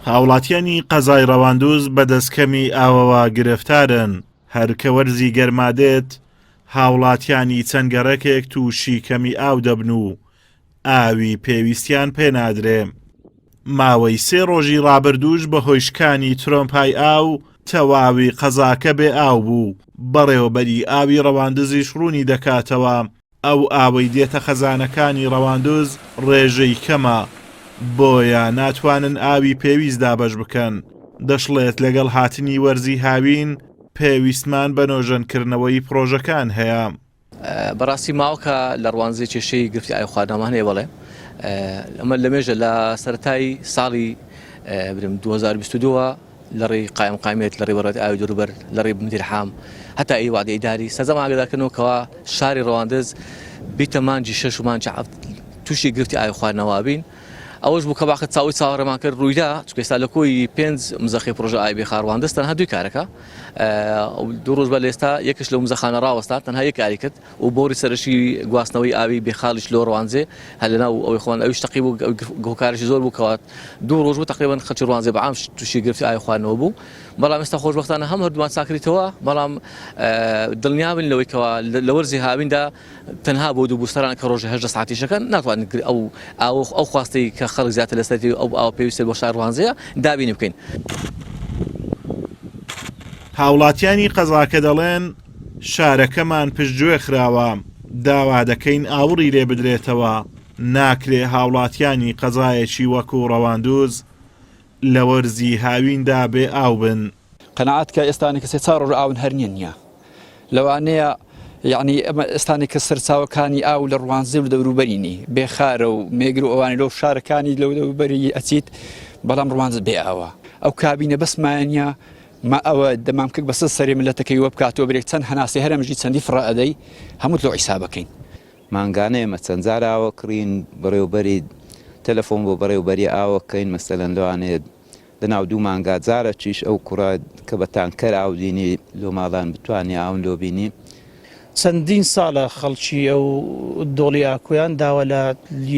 هاوڵاتیانی قەزای ڕەواندوز بەدەستکەمی ئاوەوە گرفتارن. هەرکە وەرزی گەرمادێت هاوڵاتیانی چەند گەڕێکێک تووشی کەمی ئاو دەبن و ئاوی پێویستیان پێنادرێ. ماوەی 3 ڕۆژی ڕابردووش بەهۆی شکانی ترۆمپای ئاو تەواوی قەزاکە بێ ئاو بوو. بەڕێوەبەری ئاوی ڕەواندزیش ڕوونی دەکاتەوە ئەو ئاوەی دێتە خەزانەکانی ڕەواندوز ڕێژەی کەمە، بۆیە ناتوانن ئاوی پێویست دابەش بکەن. دەشڵێت لەگەڵ هاتنی وەرزی هاوین پێویستمان بە نۆژەنکردنەوەی پرۆژەکان هەیە. بەڕاستی ماوەکە لە ڕوانزی کێشەی گرفتی ئاوی خواردنەوەمان هەیە بڵێ ئەمە لەمێژە لە سەرەتای ساڵی 2022 لە ڕێی قایمێت لە ڕێبەرەتی ئاوی دووروبەر لە ڕێی مدیر حام هەتا ئەی وعدەی ئیداری سەرجەم ئاگادارکردنەوەکەوە شاری ڕەواندز بیتە مانجی 6 و مانجی 7 تووشی گرفتی ئاوی خواردنەوە بین. ئەوەش بوو کە باخت چاوی چاوەڕێمان کرد ڕوویدا چونکە ئێستا لە کۆی 5 مزەخی پرۆژە ئاوی خاڕەواندز تەنها 2 کارەکە. 2 ڕۆژ بە لێستا یەکش لە مزەخانە ڕاوەستا تەنها یەک کاری کرد و بۆری سەرشی گواستنەوەی ئاوی بێخاڵیش لۆ ڕەوانزێ هەر لەناو ئەوەی خۆن ئەویش تەقیب و گۆکارشی زۆر بوو کەوات 2 ڕۆژ بوو تقریبا خەڵکی ڕەوانزێ بەعام تووشی گرفتی ئاوی خواردنەوە بوو. بەڵام ئێستا خۆشبەختانە هەم هەردوومان چاکریتەوە، بەڵام دڵنیابن لەوەی کەوا لە وەرزی هاویندا تەنها بۆ دوو بوستەران کە ڕۆژە 8 ساعتیشەکەن ناتوانن ئەو خواستی کە خەڵک زیاتر لەسەری ئەو پێویستە بۆ شار ڕەوانزەیە دابینی بکەین. هاوڵاتیانی قەزاکە دەڵێن شارەکەمان پشتگوێ خراوە، داوا دەکەین ئاوڕی لێ بدرێتەوە. ناکرێ هاوڵاتیانی قەزایەکی وەکو ڕەواندوز لە وەرزی هاویندا بێ ئاو بن. قەناعەت کە ئێستانی کەسێ 4 ڕۆژ ئاون هەر نییە لەوانەیە یعنی ئەمە ئێستانی کە سەرچاوەکانی ئاو لە ڕوانزە و دەوروبەرینی بێخارە و مێگر و ئەوانی لەو شارەکانی لەو دەوروبەری ئەچیت، بەڵام ڕوانزە بێ ئاوە. ئەو کابینە بەسمانە ما ئەوە دەمام کرد بەسە سەری ملەتەکەی وە بکاتەوە برێک چەند هەناسی هەرەمژی چەندی فڕائەدەی هەموو لۆ عیسابەکەین. مانگانەیە مە چەند جار ئاوەکڕین بەڕێوبەری تەلەفۆن بۆ بەڕێوبەری ئاوەکەین مەسەلەن لەوانێت لەناو 2 مانگا جارە چیش ئەو کوڕە کە بە تانکەر ئاودینی لۆ ماڵان بتوانانی ئاون لۆ بینی. چەندین ساڵە خەڵکی ئەو دۆڵی ئاکۆیان داوە لە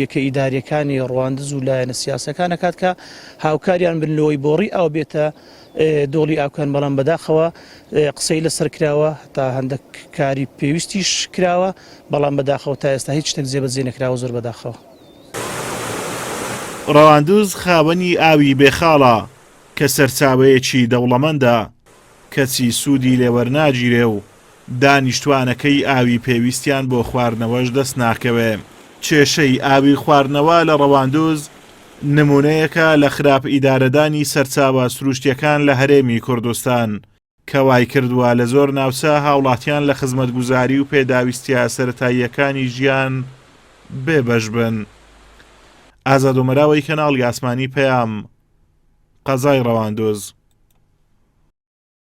یەکە ئیداریەکانی ڕەواندز و لایەنە سیاسەکان کات کە هاوکاریان بن لەوەی بۆڕی ئەو بێتە دۆڵی ئاکۆیان، بەڵام بەداخەوە قسەی لەسەر کراوە تا هەندێک کاری پێویستیش کراوە، بەڵام بەداخەوە تا ئێستا هیچ شتێک جێبەجێ نەکراوە زۆر بەداخەوە. ڕەواندوز خاوەنی ئاوی بێخاڵە کە سەرچاوەیەکی دەوڵەمەندە کەچی سوودی لێوەرناگیرێ و دانیشتوانەکەی ئاوی پێویستیان بۆ خواردنەوەش دەست ناکەوێ. کێشەی ئاوی خواردنەوە لە ڕەواندوز نمونەیەکە لە خراپ ئیدارەدانی سەرچاوە سروشتیەکان لە هەرێمی کوردستان کە وای کردووە لە زۆر ناوچە هاوڵاتیان لە خزمەتگوزاری و پێداویستیە سەرەتاییەکانی ژیان بێبەش بن. ئازاد و مەراوەی کەناڵی ئاسمانی پەیام، قەزای ڕەواندوز.